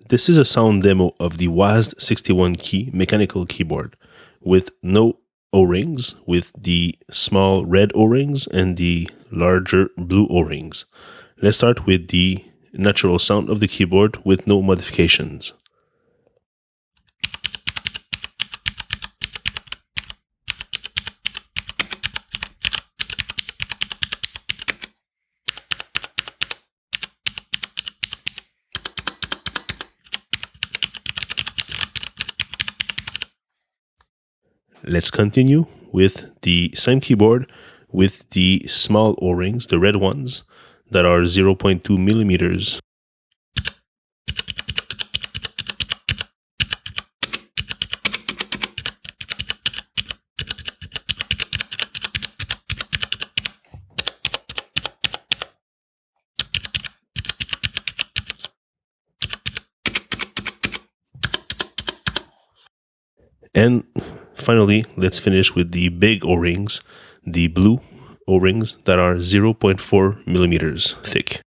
This is a sound demo of the WASD 61 key mechanical keyboard with no O-rings, with the small red O-rings and the larger blue O-rings. Let's start with the natural sound of the keyboard with no modifications. Let's continue with the same keyboard with the small O-rings, the red ones, that are 0.2 millimeters. And finally, let's finish with the big O-rings, the blue O-rings that are 0.4 millimeters thick.